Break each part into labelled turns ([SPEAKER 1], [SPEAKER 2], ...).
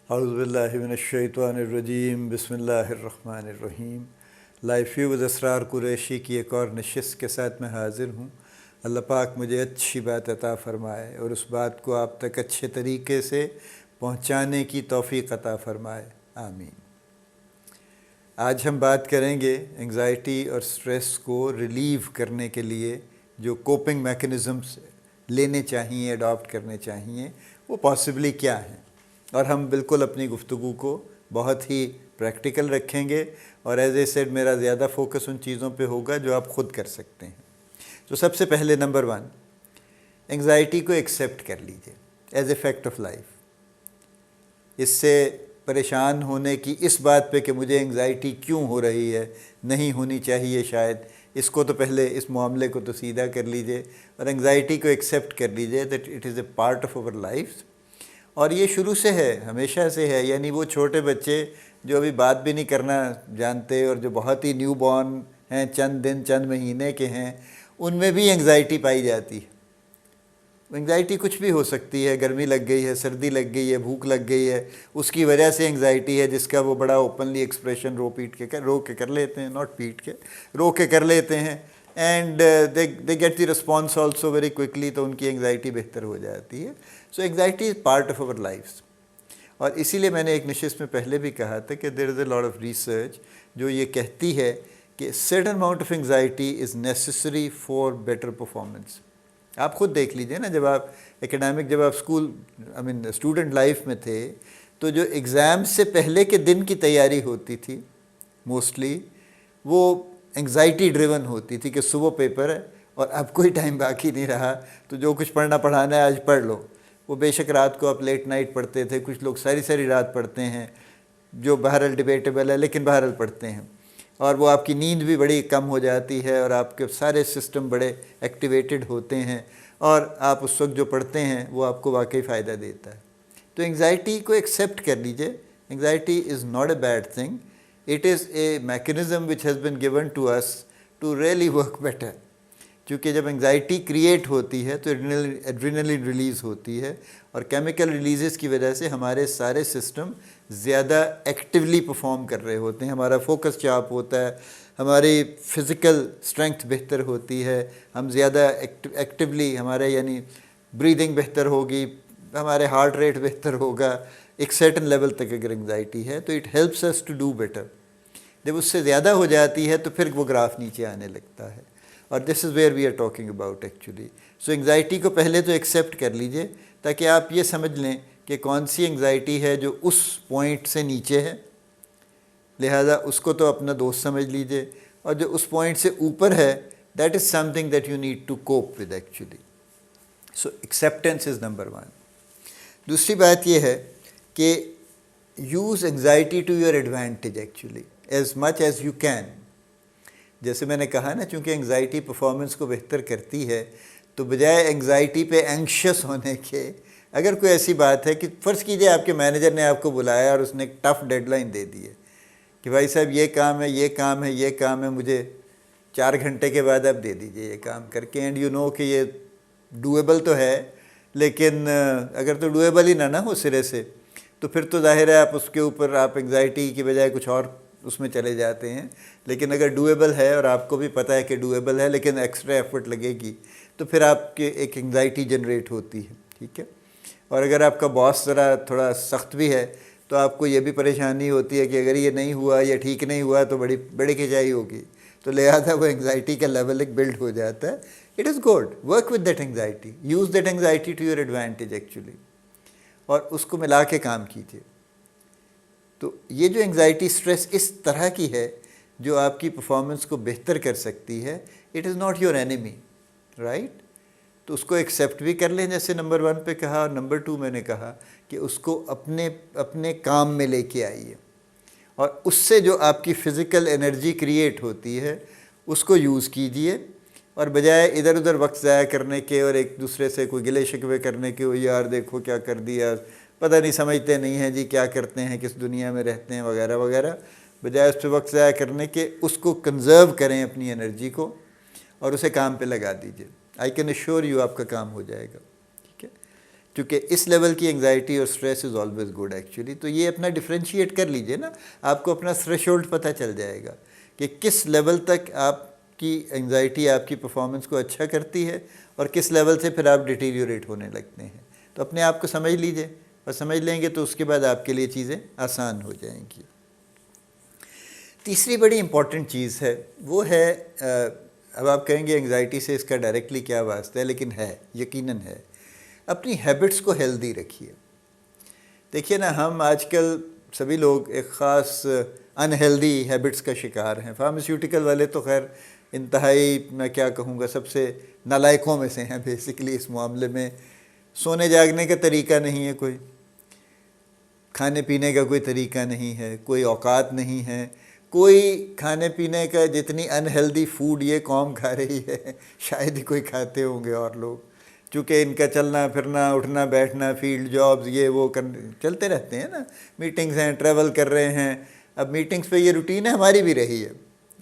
[SPEAKER 1] اعوذ باللہ من الشیطان الرجیم، بسم اللہ الرحمن الرحیم۔ لائف ویوز اسرار قریشی کی ایک اور نشست کے ساتھ میں حاضر ہوں۔ اللہ پاک مجھے اچھی بات عطا فرمائے اور اس بات کو آپ تک اچھے طریقے سے پہنچانے کی توفیق عطا فرمائے، آمین۔ آج ہم بات کریں گے انگزائٹی اور سٹریس کو ریلیو کرنے کے لیے جو کوپنگ میکنزمز لینے چاہیے، اڈاپٹ کرنے چاہیے، وہ پاسبلی کیا ہیں، اور ہم بالکل اپنی گفتگو کو بہت ہی پریکٹیکل رکھیں گے، اور ایز اے سیڈ میرا زیادہ فوکس ان چیزوں پہ ہوگا جو آپ خود کر سکتے ہیں۔ تو سب سے پہلے نمبر 1، انگزائٹی کو ایکسیپٹ کر لیجئے as a fact of life. اس سے پریشان ہونے کی اس بات پہ کہ مجھے انگزائٹی کیوں ہو رہی ہے، نہیں ہونی چاہیے شاید، اس کو تو پہلے اس معاملے کو تو سیدھا کر لیجئے اور انگزائٹی کو ایکسیپٹ کر لیجئے that it is a part of over life. اور یہ شروع سے ہے، ہمیشہ سے ہے، یعنی وہ چھوٹے بچے جو ابھی بات بھی نہیں کرنا جانتے اور جو بہت ہی نیو بورن ہیں، چند دن چند مہینے کے ہیں، ان میں بھی انگزائٹی پائی جاتی ہے۔ انگزائٹی کچھ بھی ہو سکتی ہے، گرمی لگ گئی ہے، سردی لگ گئی ہے، بھوک لگ گئی ہے، اس کی وجہ سے انگزائٹی ہے، جس کا وہ بڑا اوپنلی ایکسپریشن رو کے کر لیتے ہیں، ناٹ پیٹ کے، رو کے کر لیتے ہیں، and they get the response also very quickly, تو ان کی انگزائٹی بہتر ہو جاتی ہے۔ So anxiety is part of our lives, اور اسی لیے میں نے ایک نشست میں پہلے بھی کہا تھا کہ دیر از اے لاٹ آف ریسرچ جو یہ کہتی ہے کہ certain amount of anxiety is necessary for better performance. آپ خود دیکھ لیجئے نا، جب آپ جب آپ اسٹوڈنٹ لائف میں تھے، تو جو ایگزام سے پہلے کے دن کی تیاری ہوتی تھی موسٹلی وہ انگزائٹی ڈریون ہوتی تھی کہ صبح پیپر ہے اور اب کوئی ٹائم باقی نہیں رہا، تو جو کچھ پڑھانا ہے آج پڑھ لو۔ وہ بے شک رات کو آپ لیٹ نائٹ پڑھتے تھے، کچھ لوگ ساری رات پڑھتے ہیں، جو بہرحال ڈیبیٹیبل ہے، لیکن بہرحال پڑھتے ہیں، اور وہ آپ کی نیند بھی بڑی کم ہو جاتی ہے اور آپ کے سارے سسٹم بڑے ایکٹیویٹڈ ہوتے ہیں، اور آپ اس وقت جو پڑھتے ہیں وہ آپ کو واقعی فائدہ دیتا ہے۔ تو انگزائٹی کو ایکسیپٹ کر لیجئے، anxiety is not a bad thing, it is a mechanism which has been given to us to really work better. کیونکہ جب انگزائٹی کریٹ ہوتی ہے تو ایڈرینلن ریلیز ہوتی ہے، اور کیمیکل ریلیزز کی وجہ سے ہمارے سارے سسٹم زیادہ ایکٹیولی پرفارم کر رہے ہوتے ہیں، ہمارا فوکس شارپ ہوتا ہے، ہماری فزیکل اسٹرینگتھ بہتر ہوتی ہے، ہم زیادہ ایکٹیولی، ہمارے یعنی بریدنگ بہتر ہوگی، ہمارے ہارٹ ریٹ بہتر ہوگا ایک سرٹن لیول تک۔ اگر انگزائٹی ہے تو it helps us to do better. جب اس سے زیادہ ہو جاتی ہے تو پھر وہ گراف نیچے آنے لگتا ہے، اور this is where we are talking about actually. So anxiety کو پہلے تو ایکسیپٹ کر لیجئے تاکہ آپ یہ سمجھ لیں کہ کون سی انگزائٹی ہے جو اس پوائنٹ سے نیچے ہے، لہذا اس کو تو اپنا دوست سمجھ لیجئے، اور جو اس پوائنٹ سے اوپر ہے that is something that you need to cope with actually. So acceptance is number 1۔ دوسری بات یہ ہے کہ use anxiety to your advantage actually as much as you can. جیسے میں نے کہا نا، چونکہ انگزائٹی پرفارمنس کو بہتر کرتی ہے، تو بجائے انگزائٹی پہ اینکشس ہونے کے، اگر کوئی ایسی بات ہے کہ فرض کیجئے آپ کے مینیجر نے آپ کو بلایا اور اس نے ایک ٹف ڈیڈ لائن دے دی ہے کہ بھائی صاحب یہ کام ہے، یہ کام ہے، یہ کام ہے، مجھے 4 گھنٹے کے بعد آپ دے دیجئے یہ کام کر کے، اینڈ یو نو کہ یہ ڈویبل تو ہے، لیکن اگر تو ڈویبل ہی نہ ہو سرے سے، تو پھر تو ظاہر ہے آپ اس کے اوپر آپ انگزائٹی کی بجائے کچھ اور اس میں چلے جاتے ہیں۔ لیکن اگر ڈویبل ہے اور آپ کو بھی پتہ ہے کہ ڈویبل ہے لیکن ایکسٹرا ایفرٹ لگے گی، تو پھر آپ کے ایک انگزائٹی جنریٹ ہوتی ہے، ٹھیک ہے۔ اور اگر آپ کا باس ذرا تھوڑا سخت بھی ہے تو آپ کو یہ بھی پریشانی ہوتی ہے کہ اگر یہ نہیں ہوا یا ٹھیک نہیں ہوا تو بڑی کھچائی ہوگی، تو لہٰذا وہ انگزائٹی کا لیول ایک بلڈ ہو جاتا ہے۔ It is good, work with that anxiety, use that anxiety to your advantage actually, اور اس کو ملا کے کام کیجیے۔ تو یہ جو انگزائٹی اسٹریس اس طرح کی ہے جو آپ کی پرفارمنس کو بہتر کر سکتی ہے، it is not your enemy, right? تو اس کو ایکسیپٹ بھی کر لیں جیسے نمبر 1 پہ کہا، اور نمبر 2 میں نے کہا کہ اس کو اپنے کام میں لے کے آئیے، اور اس سے جو آپ کی فزیکل انرجی کریٹ ہوتی ہے اس کو یوز کیجیے، اور بجائے ادھر ادھر وقت ضائع کرنے کے اور ایک دوسرے سے کوئی گلے شکوے کرنے کے، یار دیکھو کیا کر دیا، پتہ نہیں سمجھتے نہیں ہیں جی کیا کرتے ہیں، کس دنیا میں رہتے ہیں، وغیرہ وغیرہ، بجائے اس پہ وقت ضائع کرنے کے اس کو کنزرو کریں اپنی انرجی کو، اور اسے کام پہ لگا دیجئے۔ آئی کین ایشور یو آپ کا کام ہو جائے گا، ٹھیک ہے۔ کیونکہ اس لیول کی انگزائٹی اور stress is always good actually. تو یہ اپنا ڈفرینشیٹ کر لیجئے نا, آپ کو اپنا تھریشولڈ پتہ چل جائے گا کہ کس لیول تک آپ کی انگزائٹی آپ کی پرفارمنس کو اچھا کرتی ہے اور کس لیول سے پھر آپ ڈیٹیریوریٹ ہونے لگتے ہیں. تو اپنے آپ کو سمجھ لیجئے, اور سمجھ لیں گے تو اس کے بعد آپ کے لیے چیزیں آسان ہو جائیں گی. تیسری بڑی امپورٹنٹ چیز ہے وہ ہے, اب آپ کہیں گے انگزائٹی سے اس کا ڈائریکٹلی کیا واسطہ ہے, لیکن ہے, یقیناً ہے, اپنی ہیبٹس کو ہیلدی رکھیے. دیکھیے نا, ہم آج کل سبھی لوگ ایک خاص انہیلدی ہیبٹس کا شکار ہیں. فارماسیوٹیکل والے تو خیر انتہائی, میں کیا کہوں گا, سب سے نالائقوں میں سے ہیں بیسیکلی اس معاملے میں. سونے جاگنے کا طریقہ نہیں ہے کوئی, کھانے پینے کا کوئی طریقہ نہیں ہے, کوئی اوقات نہیں ہے, کوئی کھانے پینے کا جتنی انہیلدی فوڈ یہ قوم کھا رہی ہے شاید ہی کوئی کھاتے ہوں گے اور لوگ, چونکہ ان کا چلنا پھرنا, اٹھنا بیٹھنا, فیلڈ جابز, یہ وہ چلتے رہتے ہیں نا, میٹنگز ہیں, ٹریول کر رہے ہیں. اب میٹنگز پہ یہ روٹین ہے, ہماری بھی رہی ہے,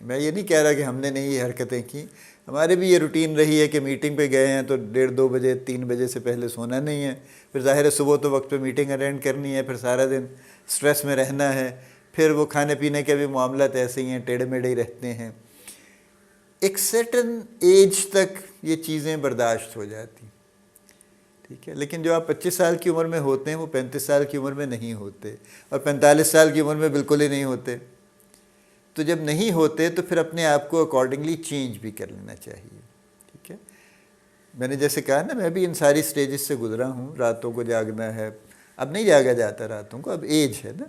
[SPEAKER 1] میں یہ نہیں کہہ رہا کہ ہم نے نہیں یہ حرکتیں کی, ہماری بھی یہ روٹین رہی ہے کہ میٹنگ پہ گئے ہیں تو 1:30 2 بجے 3 بجے سے پہلے سونا نہیں ہے. پھر ظاہر ہے صبح تو وقت پہ میٹنگ اٹینڈ کرنی ہے, پھر سارا دن سٹریس میں رہنا ہے. پھر وہ کھانے پینے کے بھی معاملات ایسے ہی ہیں, ٹیڑھے میڑھے ہی رہتے ہیں. ایک سرٹن ایج تک یہ چیزیں برداشت ہو جاتی, ٹھیک ہے, لیکن جو آپ 25 سال کی عمر میں ہوتے ہیں وہ 35 سال کی عمر میں نہیں ہوتے, اور 45 سال کی عمر میں بالکل ہی نہیں ہوتے. تو جب نہیں ہوتے تو پھر اپنے آپ کو اکارڈنگلی چینج بھی کر لینا چاہیے. ٹھیک ہے, میں نے جیسے کہا نا, میں بھی ان ساری سٹیجز سے گزرا ہوں. راتوں کو جاگنا ہے, اب نہیں جاگا جاتا راتوں کو, اب ایج ہے نا,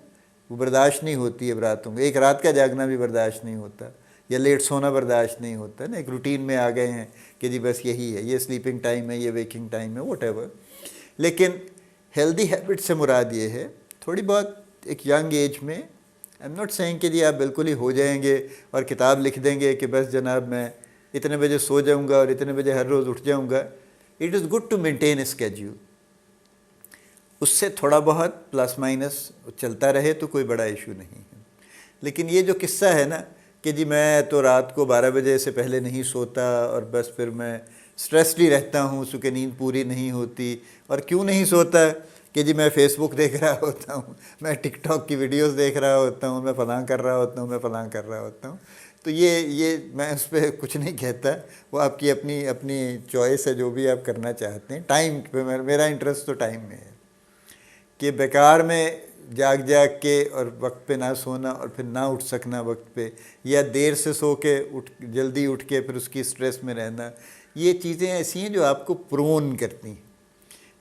[SPEAKER 1] وہ برداشت نہیں ہوتی اب راتوں کو. ایک رات کا جاگنا بھی برداشت نہیں ہوتا, یا لیٹ سونا برداشت نہیں ہوتا نا. ایک روٹین میں آ گئے ہیں کہ جی بس یہی ہے, یہ سلیپنگ ٹائم ہے, یہ ویکنگ ٹائم ہے, واٹ ایور. لیکن ہیلدی ہیبٹ سے مراد یہ ہے تھوڑی بہت ایک ینگ ایج میں, آئی ایم ناٹ سیئنگ کہ جی آپ بالکل ہی ہو جائیں گے اور کتاب لکھ دیں گے کہ بس جناب میں اتنے بجے سو جاؤں گا اور اتنے بجے ہر روز اٹھ جاؤں گا. It is good to maintain a schedule. اس سے تھوڑا بہت پلس مائنس چلتا رہے تو کوئی بڑا ایشو نہیں ہے. لیکن یہ جو قصہ ہے نا کہ جی میں تو رات کو 12 بجے سے پہلے نہیں سوتا اور بس پھر میں سٹریسڈ ہی رہتا ہوں, چونکہ نیند پوری نہیں ہوتی. اور کیوں نہیں سوتا کہ جی میں فیس بک دیکھ رہا ہوتا ہوں, میں ٹک ٹاک کی ویڈیوز دیکھ رہا ہوتا ہوں, میں فلاں کر رہا ہوتا ہوں, میں فلاں کر رہا ہوتا ہوں. تو یہ میں اس پہ کچھ نہیں کہتا, وہ آپ کی اپنی چوائس ہے, جو بھی آپ کرنا چاہتے ہیں. ٹائم پہ میرا انٹرسٹ تو ٹائم میں ہے کہ بیکار میں جاگ کے اور وقت پہ نہ سونا اور پھر نہ اٹھ سکنا وقت پہ, یا دیر سے سو کے جلدی اٹھ کے پھر اس کی سٹریس میں رہنا. یہ چیزیں ایسی ہیں جو آپ کو پرون کرتی ہیں,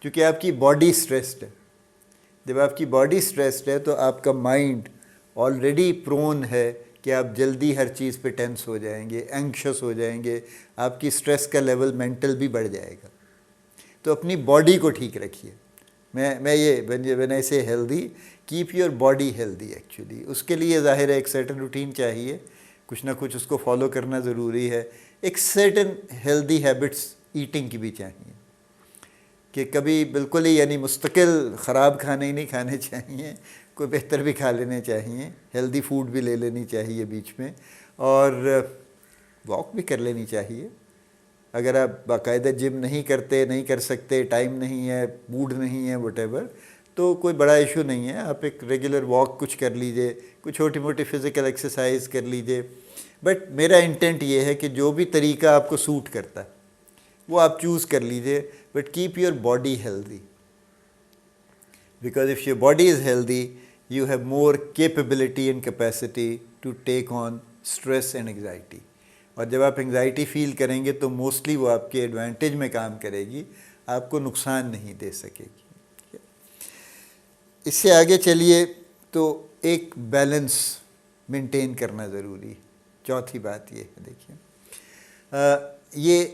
[SPEAKER 1] کیونکہ آپ کی باڈی سٹریسڈ ہے. جب آپ کی باڈی سٹریسڈ ہے تو آپ کا مائنڈ آلریڈی پرون ہے کہ آپ جلدی ہر چیز پہ ٹینس ہو جائیں گے, اینکشس ہو جائیں گے, آپ کی سٹریس کا لیول مینٹل بھی بڑھ جائے گا. تو اپنی باڈی کو ٹھیک رکھیے. میں یہ when I say healthy, keep your body healthy actually. اس کے لیے ظاہر ہے ایک سرٹن روٹین چاہیے, کچھ نہ کچھ اس کو فالو کرنا ضروری ہے. ایک سرٹن ہیلدی ہیبٹس ایٹنگ کی بھی چاہیے, کہ کبھی بالکل ہی یعنی مستقل خراب کھانے ہی نہیں کھانے چاہیے, کوئی بہتر بھی کھا لینے چاہیے, ہیلدی فوڈ بھی لے لینی چاہیے بیچ میں, اور واک بھی کر لینی چاہیے. اگر آپ باقاعدہ جم نہیں کرتے, نہیں کر سکتے, ٹائم نہیں ہے, موڈ نہیں ہے, وٹ ایور, تو کوئی بڑا ایشو نہیں ہے. آپ ایک ریگولر واک کچھ کر لیجئے, کوئی چھوٹی موٹی فزیکل ایکسرسائز کر لیجئے. بٹ میرا انٹینٹ یہ ہے کہ جو بھی طریقہ آپ کو سوٹ کرتا ہے وہ آپ چوز کر لیجئے, but keep your body healthy, because of your body is healthy you have more capability and capacity to take on stress and anxiety. اور جب آپ انگزائٹی فیل کریں گے تو موسٹلی وہ آپ کے ایڈوانٹیج میں کام کرے گی, آپ کو نقصان نہیں دے سکے گی. اس سے آگے چلیے تو ایک بیلنس مینٹین کرنا ضروری ہے. چوتھی بات یہ ہے, دیکھیے یہ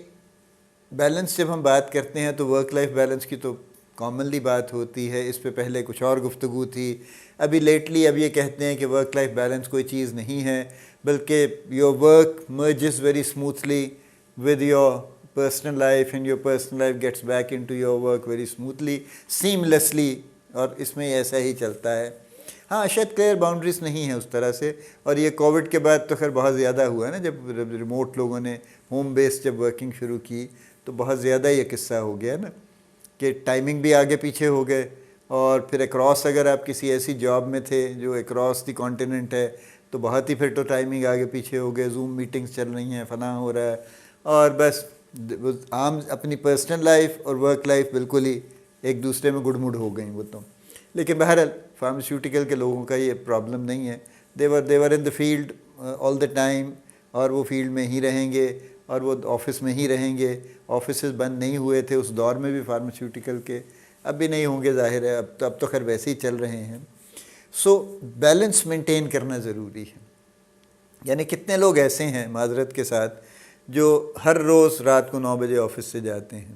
[SPEAKER 1] بیلنس جب ہم بات کرتے ہیں تو ورک لائف بیلنس کی تو کامنلی بات ہوتی ہے, اس پہ پہلے کچھ اور گفتگو تھی. ابھی لیٹلی اب یہ کہتے ہیں کہ ورک لائف بیلنس کوئی چیز نہیں ہے, بلکہ your work merges very smoothly with your personal life, and your personal life gets back into your work very smoothly, seamlessly, اور اس میں ایسا ہی چلتا ہے. ہاں شاید کلیئر باؤنڈریز نہیں ہیں اس طرح سے, اور یہ کووڈ کے بعد تو خیر بہت زیادہ ہوا ہے نا, جب ریموٹ لوگوں نے ہوم بیس جب ورکنگ شروع کی تو بہت زیادہ یہ قصہ ہو گیا نا. کہ ٹائمنگ بھی آگے پیچھے ہو گئے، اور پھر اکراس اگر آپ کسی ایسی جاب میں تھے جو اکراس دی کانٹیننٹ ہے تو بہت ہی پھر تو ٹائمنگ آگے پیچھے ہو گئے، زوم میٹنگز چل رہی ہیں، فلاں ہو رہا ہے، اور بس عام اپنی پرسنل لائف اور ورک لائف بالکل ہی ایک دوسرے میں گڑ مڑ ہو گئیں وہ تو۔ لیکن بہرحال فارماسیوٹیکل کے لوگوں کا یہ پرابلم نہیں ہے، دیور ان the field all the time, اور وہ فیلڈ میں ہی رہیں گے، اور وہ آفس میں ہی رہیں گے۔ آفسز بند نہیں ہوئے تھے اس دور میں بھی فارماسیوٹیکل کے، اب بھی نہیں ہوں گے ظاہر ہے، اب تو خیر ویسے ہی چل رہے ہیں۔ سو بیلنس مینٹین کرنا ضروری ہے۔ یعنی کتنے لوگ ایسے ہیں معذرت کے ساتھ جو ہر روز رات کو 9 بجے آفس سے جاتے ہیں،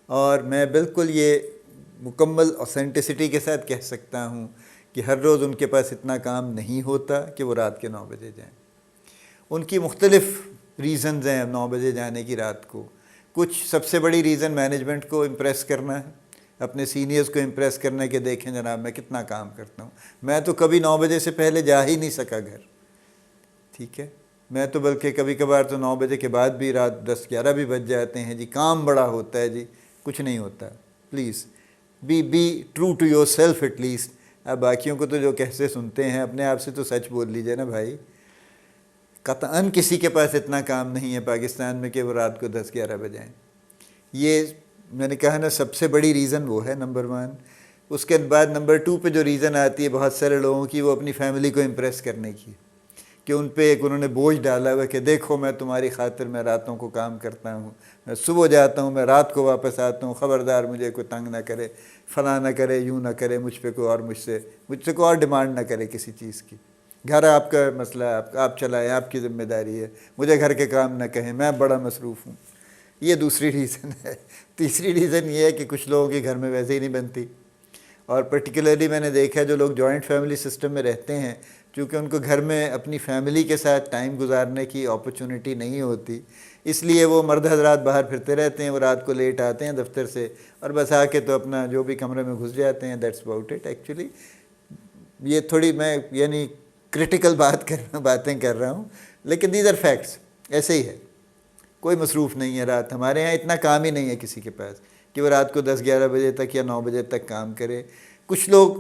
[SPEAKER 1] اور میں بالکل یہ مکمل اوتھینٹسٹی کے ساتھ کہہ سکتا ہوں کہ ہر روز ان کے پاس اتنا کام نہیں ہوتا کہ وہ رات کے 9 بجے جائیں۔ ان کی مختلف ریزنز ہیں 9 بجے جانے کی رات کو۔ کچھ سب سے بڑی ریزن مینجمنٹ کو امپریس کرنا ہے، اپنے سینئرز کو امپریس کرنا کہ دیکھیں جناب میں کتنا کام کرتا ہوں، میں تو کبھی 9 بجے سے پہلے جا ہی نہیں سکا گھر، ٹھیک ہے، میں تو بلکہ کبھی کبھار تو 9 بجے کے بعد بھی رات 10-11 بھی بج جاتے ہیں جی، کام بڑا ہوتا ہے جی، کچھ نہیں ہوتا۔ Please be true to yourself at least. آپ باقیوں کو تو جو کیسے سنتے ہیں، اپنے آپ سے تو سچ بول لیجئے نا بھائی۔ قطعاً کسی کے پاس اتنا کام نہیں ہے پاکستان میں کہ وہ رات کو 10-11 بجائیں۔ یہ میں نے کہا نا سب سے بڑی ریزن وہ ہے نمبر 1۔ اس کے بعد نمبر 2 پہ جو ریزن آتی ہے بہت سارے لوگوں کی، وہ اپنی فیملی کو امپریس کرنے کی، کہ ان پہ ایک انہوں نے بوجھ ڈالا ہوا کہ دیکھو میں تمہاری خاطر میں راتوں کو کام کرتا ہوں، میں صبح جاتا ہوں، میں رات کو واپس آتا ہوں، خبردار مجھے کوئی تنگ نہ کرے، فلاں نہ کرے، یوں نہ کرے، مجھ پہ کوئی اور مجھ سے کوئی اور ڈیمانڈ نہ کرے کسی چیز کی۔ گھر آپ کا مسئلہ ہے، آپ چلائیں، آپ کی ذمہ داری ہے، مجھے گھر کے کام نہ کہیں، میں بڑا مصروف ہوں۔ یہ دوسری ریزن ہے۔ تیسری ریزن یہ ہے کہ کچھ لوگوں کے گھر میں ویسے ہی نہیں بنتی، اور پرٹیکولرلی میں نے دیکھا ہے جو لوگ جوائنٹ فیملی سسٹم میں رہتے ہیں، چونکہ ان کو گھر میں اپنی فیملی کے ساتھ ٹائم گزارنے کی اپرچونٹی نہیں ہوتی، اس لیے وہ مرد حضرات باہر پھرتے رہتے ہیں، وہ رات کو لیٹ آتے ہیں دفتر سے، اور بس آ کے تو اپنا جو بھی کمرے میں گھس جاتے ہیں۔ That's about it actually. یہ تھوڑی میں یعنی کرٹیکل باتیں کر رہا ہوں، لیکن دیز آر فیکٹس، ایسے ہی ہے۔ کوئی مصروف نہیں ہے رات، ہمارے ہاں اتنا کام ہی نہیں ہے کسی کے پاس کہ وہ رات کو 10-11 بجے تک یا 9 بجے تک کام کرے۔ کچھ لوگ،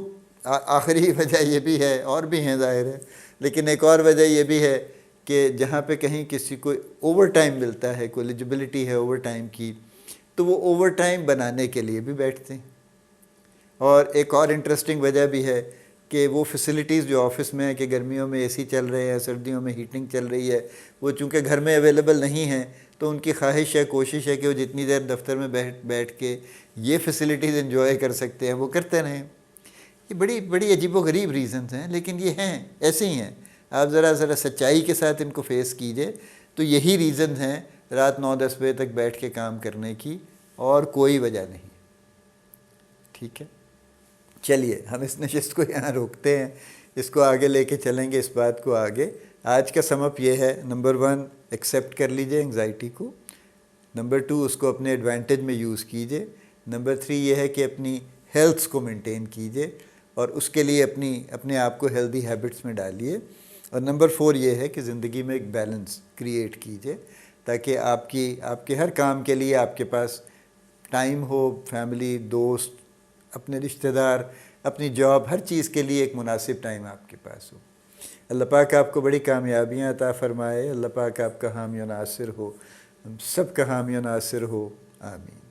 [SPEAKER 1] آخری وجہ یہ بھی ہے، اور بھی ہیں ظاہر ہے، لیکن ایک اور وجہ یہ بھی ہے کہ جہاں پہ کہیں کسی کو اوور ٹائم ملتا ہے، کوئی ایلیجبلٹی ہے اوور ٹائم کی، تو وہ اوور ٹائم بنانے کے لیے بھی بیٹھتے ہیں۔ اور ایک اور انٹرسٹنگ وجہ بھی ہے کہ وہ فیسلٹیز جو آفس میں ہے کہ گرمیوں میں اے سی چل رہے ہیں، سردیوں میں ہیٹنگ چل رہی ہے، وہ چونکہ گھر میں اویلیبل نہیں ہیں، تو ان کی خواہش ہے، کوشش ہے کہ وہ جتنی دیر دفتر میں بیٹھ کے یہ فیسلٹیز انجوائے کر سکتے ہیں وہ کرتے رہیں۔ یہ بڑی عجیب و غریب ریزنز ہیں، لیکن یہ ہیں، ایسے ہی ہیں۔ آپ ذرا سچائی کے ساتھ ان کو فیس کیجئے، تو یہی ریزنز ہیں رات 9-10 بجے تک بیٹھ کے کام کرنے کی، اور کوئی وجہ نہیں، ٹھیک ہے۔ چلیے ہم اس نشست کو یہاں روکتے ہیں، اس کو آگے لے کے چلیں گے، اس بات کو آگے۔ آج کا سم اپ یہ ہے، نمبر 1 ایکسیپٹ کر لیجئے انگزائٹی کو، نمبر 2 اس کو اپنے ایڈوانٹیج میں یوز کیجئے، نمبر 3 یہ ہے کہ اپنی ہیلتھ کو مینٹین کیجئے، اور اس کے لیے اپنے آپ کو ہیلدی ہیبٹس میں ڈالیے، اور نمبر 4 یہ ہے کہ زندگی میں ایک بیلنس کریٹ کیجئے، تاکہ آپ کے ہر کام کے لیے آپ کے پاس ٹائم ہو، فیملی، دوست، اپنے رشتہ دار، اپنی جاب، ہر چیز کے لیے ایک مناسب ٹائم آپ کے پاس ہو۔ اللہ پاک آپ کو بڑی کامیابیاں عطا فرمائے، اللہ پاک آپ کا حامی و ناصر ہو، ہم سب کا حامی و ناصر ہو، آمین۔